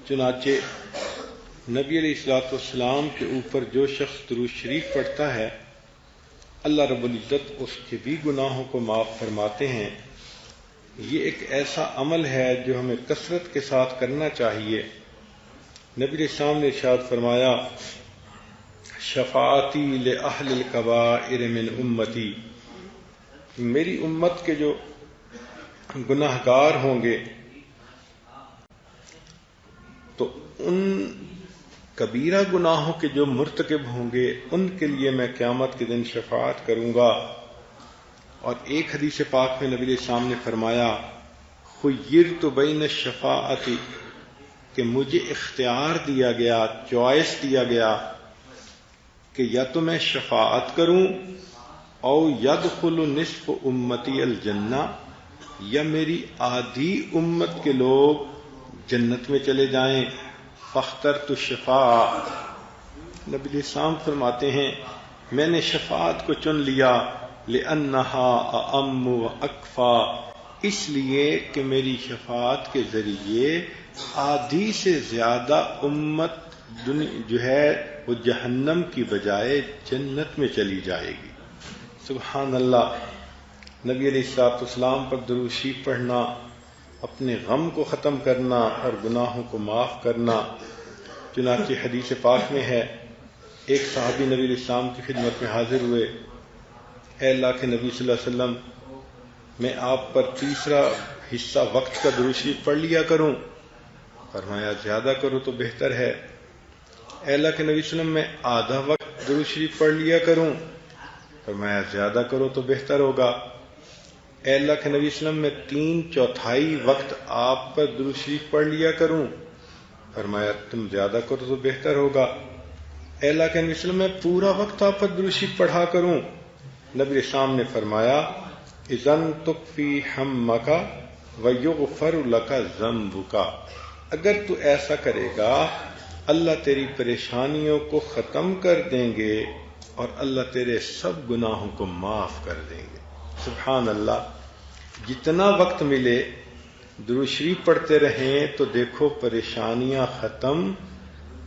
چنانچہ نبی علیہ الصلوۃ والسلام کے اوپر جو شخص درود شریف پڑھتا ہے اللہ رب العزت اس کے بھی گناہوں کو معاف فرماتے ہیں۔ یہ ایک ایسا عمل ہے جو ہمیں کثرت کے ساتھ کرنا چاہیے۔ نبی علیہ السلام نے ارشاد فرمایا شفاعتی لأہل الکبائر من امتی، میری امت کے جو گناہ گار ہوں گے تو ان کبیرہ گناہوں کے جو مرتکب ہوں گے ان کے لیے میں قیامت کے دن شفاعت کروں گا۔ اور ایک حدیث پاک میں نبی علیہ السلام نے فرمایا خیرت بین الشفاعت، کہ مجھے اختیار دیا گیا، چوائس دیا گیا کہ یا تو میں شفاعت کروں او یدخل نصف امتی الجنہ، یا میری آدھی امت کے لوگ جنت میں چلے جائیں۔ فاخترت الشفاعہ، نبی علیہ السلام فرماتے ہیں میں نے شفاعت کو چن لیا، لأنہا اعم واکفا، اس لیے کہ میری شفاعت کے ذریعے آدھی سے زیادہ امت جو ہے وہ جہنم کی بجائے جنت میں چلی جائے گی۔ سبحان اللہ۔ نبی علیہ الصلوۃ والسلام پر درود شریف پڑھنا اپنے غم کو ختم کرنا اور گناہوں کو معاف کرنا۔ چنانچہ حدیث پاک میں ہے ایک صحابی نبی علیہ السلام کی خدمت میں حاضر ہوئے، اے اللہ کے نبی صلی اللہ علیہ وسلم، میں آپ پر تیسرا حصہ وقت کا درود شریف پڑھ لیا کروں؟ فرمایا زیادہ کرو تو بہتر ہے۔ اے اللہ کے نبی صلی اللہ علیہ وسلم، میں آدھا وقت درود شریف پڑھ لیا کروں؟ فرمایا زیادہ کرو تو بہتر ہوگا۔ اے اللہ کے نبی صلی اللہ علیہ وسلم، میں 3/4 وقت آپ پر درود شریف پڑھ لیا کروں؟ فرمایا تم زیادہ کرو تو بہتر ہوگا۔ اے اللہ کے نبی صلی اللہ علیہ وسلم، میں پورا وقت آپ پر درود شریف پڑھا کروں؟ نبی علیہ السلام نے فرمایا اذن تکفی ہمک ویغفر لک ذنبک، اگر تو ایسا کرے گا اللہ تیری پریشانیوں کو ختم کر دیں گے اور اللہ تیرے سب گناہوں کو معاف کر دیں گے۔ سبحان اللہ۔ جتنا وقت ملے درود شریف پڑھتے رہیں تو دیکھو پریشانیاں ختم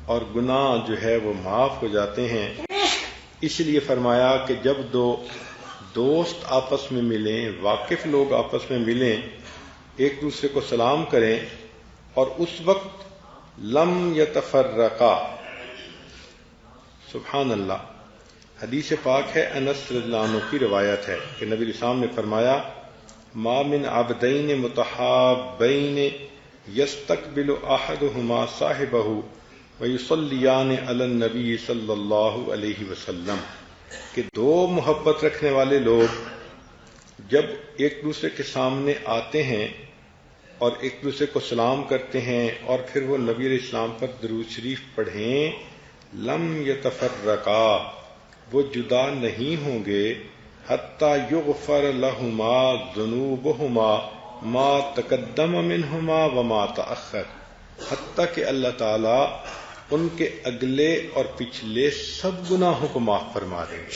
اور گناہ جو ہے وہ معاف ہو جاتے ہیں۔ اس لیے فرمایا کہ جب دو دوست آپس میں ملیں، واقف لوگ آپس میں ملیں، ایک دوسرے کو سلام کریں اور اس وقت لم یتفرقا، سبحان اللہ۔ حدیث پاک ہے، انس رضی اللہ عنہ کی روایت ہے کہ نبی علیہ السلام نے فرمایا ما من عبدین متحابین یستقبل احدہما صاحبہ ویصلیان علی النبی صلی اللہ علیہ وسلم، کہ دو محبت رکھنے والے لوگ جب ایک دوسرے کے سامنے آتے ہیں اور ایک دوسرے کو سلام کرتے ہیں اور پھر وہ نبی علیہ السلام پر درود شریف پڑھیں، لم یتفرقا، وہ جدا نہیں ہوں گے، حتی یغفر لہما ذنوبہما ما تقدم منہما وما تأخر، حتی کہ اللہ تعالی ان کے اگلے اور پچھلے سب گناہوں کو معاف فرما دیں گے۔